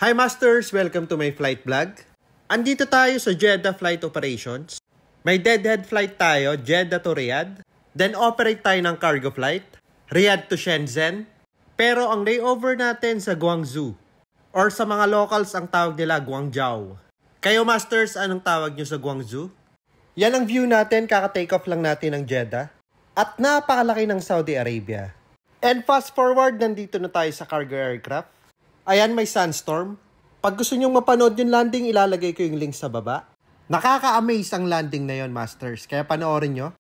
Hi Masters! Welcome to my flight vlog. Andito tayo sa Jeddah Flight Operations. May deadhead flight tayo, Jeddah to Riyadh. Then operate tayo ng cargo flight, Riyadh to Shenzhen. Pero ang layover natin sa Guangzhou. Or sa mga locals ang tawag nila Guangzhou. Kayo Masters, anong tawag nyo sa Guangzhou? Yan ang view natin, kaka-take off lang natin ng Jeddah. At napakalaki ng Saudi Arabia. And fast forward, nandito na tayo sa cargo aircraft. Ayan, may sandstorm. Pag gusto nyong mapanood yung landing, ilalagay ko yung link sa baba. Nakaka-amaze ang landing na yon, Masters. Kaya panoorin nyo.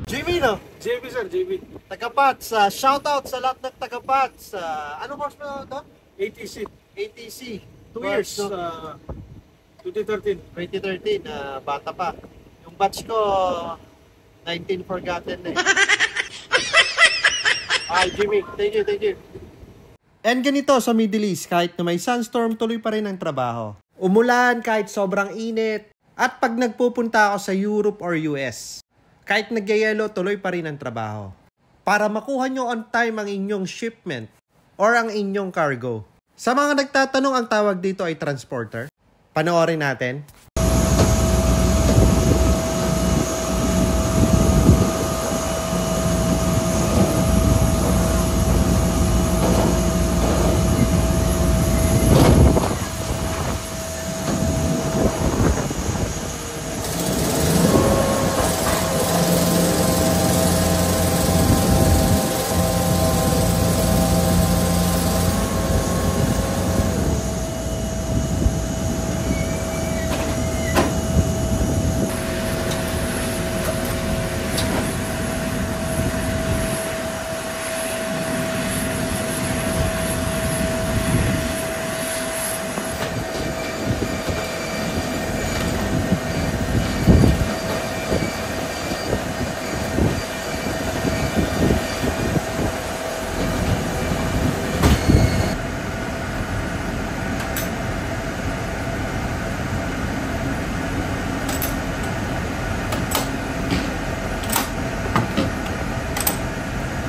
JB, no? JB, sir, JB. Tagapats. Shoutout sa lahat ng tagapats. Anong course mo ito? ATC. ATC. 2 years, no? 2013. 2013. Bata pa. Yung batch ko, 19 forgotten na eh. Ay, Jimmy. Thank you. And ganito sa Middle East, kahit na may sunstorm, tuloy pa rin ang trabaho. Umulan kahit sobrang init. At pag nagpupunta ako sa Europe or US, kahit nagyayelo, tuloy pa rin ang trabaho. Para makuha nyo on time ang inyong shipment or ang inyong cargo. Sa mga nagtatanong, ang tawag dito ay transporter. Panoorin natin.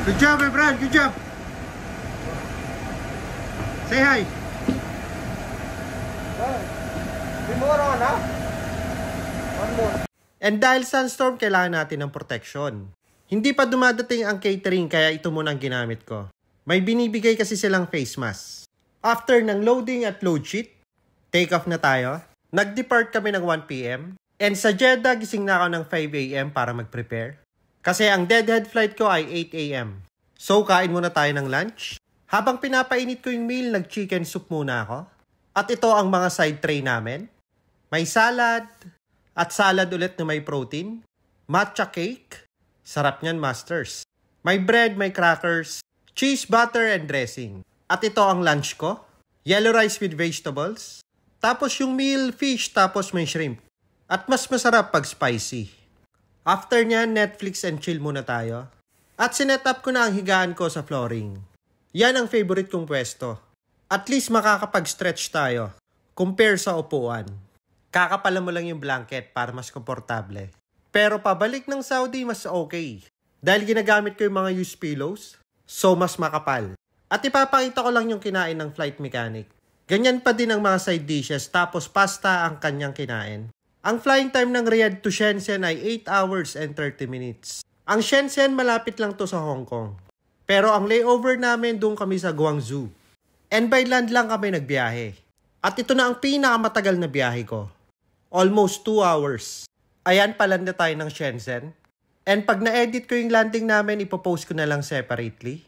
Good job, my friend. Good job. Say hi. More on, ha? One more. And dahil sunstorm, kailangan natin ng protection. Hindi pa dumadating ang catering, kaya ito muna ang ginamit ko. May binibigay kasi silang face mask. After ng loading at load sheet, take off na tayo. Nag-depart kami ng 1 PM. And sa Jeddah, gising na ako ng 5 AM para mag-prepare. Kasi ang deadhead flight ko ay 8 AM. So, kain muna tayo ng lunch. Habang pinapainit ko yung meal, nag-chicken soup muna ako. At ito ang mga side tray namin. May salad, at salad ulit na may protein. Matcha cake. Sarap niyan, Masters. May bread, may crackers, cheese, butter, and dressing. At ito ang lunch ko. Yellow rice with vegetables. Tapos yung meal, fish, tapos may shrimp. At mas masarap pag spicy. After nyan, Netflix and chill muna tayo. At sinet up ko na ang higaan ko sa flooring. Yan ang favorite kong pwesto. At least makakapag-stretch tayo. Compare sa upuan. Kakapalan mo lang yung blanket para mas komportable. Pero pabalik ng Saudi, mas okay. Dahil ginagamit ko yung mga used pillows, so mas makapal. At ipapakita ko lang yung kinain ng flight mechanic. Ganyan pa din ang mga side dishes, tapos pasta ang kanyang kinain. Ang flying time ng Riyadh to Shenzhen ay 8 hours and 30 minutes. Ang Shenzhen malapit lang to sa Hong Kong. Pero ang layover namin doon kami sa Guangzhou. And by land lang kami nagbiyahe. At ito na ang pinakamatagal na biyahe ko. Almost 2 hours. Ayan, paland na tayo ng Shenzhen. And pag na-edit ko yung landing namin, ipopost ko na lang separately.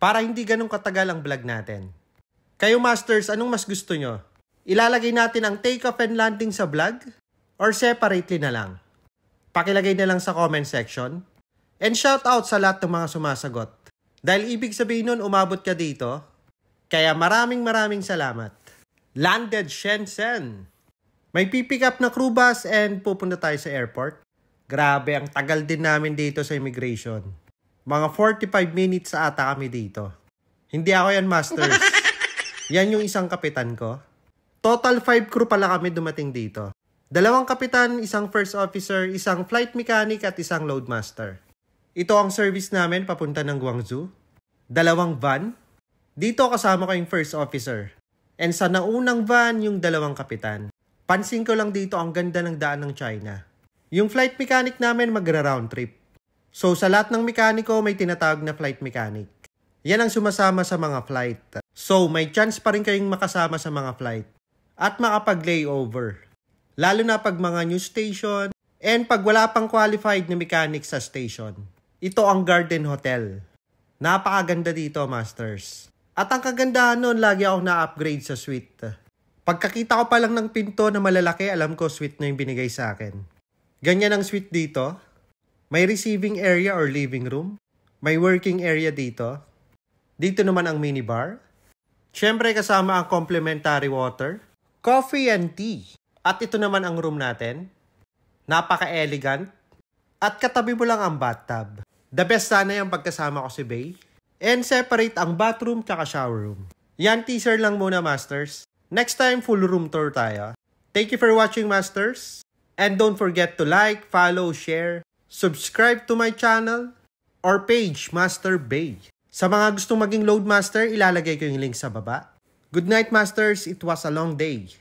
Para hindi ganun katagal ang vlog natin. Kayo Masters, anong mas gusto nyo? Ilalagay natin ang take-off and landing sa vlog? Or separately na lang? Pakilagay na lang sa comment section. And shout out sa lahat ng mga sumasagot. Dahil ibig sabihin nun, umabot ka dito. Kaya maraming salamat. Landed Shenzhen. May pipick up na crew bus and pupunta tayo sa airport. Grabe, ang tagal din namin dito sa immigration. Mga 45 minutes sa ata kami dito. Hindi ako yan, Masters. Yan yung isang kapitan ko. Total 5 crew pala kami dumating dito. 2 kapitan, 1 first officer, 1 flight mechanic at 1 loadmaster. Ito ang service namin papunta ng Guangzhou. 2 van. Dito kasama ko yung first officer. And sa naunang van, yung dalawang kapitan. Pansin ko lang dito ang ganda ng daan ng China. Yung flight mechanic namin magra-round trip. So sa lahat ng mekaniko may tinatawag na flight mechanic. Yan ang sumasama sa mga flight. So may chance pa rin kayong makasama sa mga flight. At makapag-layover. Lalo na pag mga new station and pag wala pang qualified na mechanic sa station. Ito ang Garden Hotel. Napakaganda dito, Masters. At ang kagandahan nun, lagi ako na-upgrade sa suite. Pagkakita ko pa lang ng pinto na malalaki, alam ko suite na yung binigay sa akin. Ganyan ang suite dito. May receiving area or living room. May working area dito. Dito naman ang minibar. Siyempre kasama ang complimentary water, coffee and tea. At ito naman ang room natin. Napaka-elegant. At katabi mo lang ang bathtub. The best sana yung pagkasama ko si Bay. And separate ang bathroom tsaka shower room. Yan, teaser lang muna, Masters. Next time, full room tour tayo. Thank you for watching, Masters. And don't forget to like, follow, share, subscribe to my channel or page, Master Bay. Sa mga gustong maging Loadmaster, ilalagay ko yung link sa baba. Good night, Masters. It was a long day.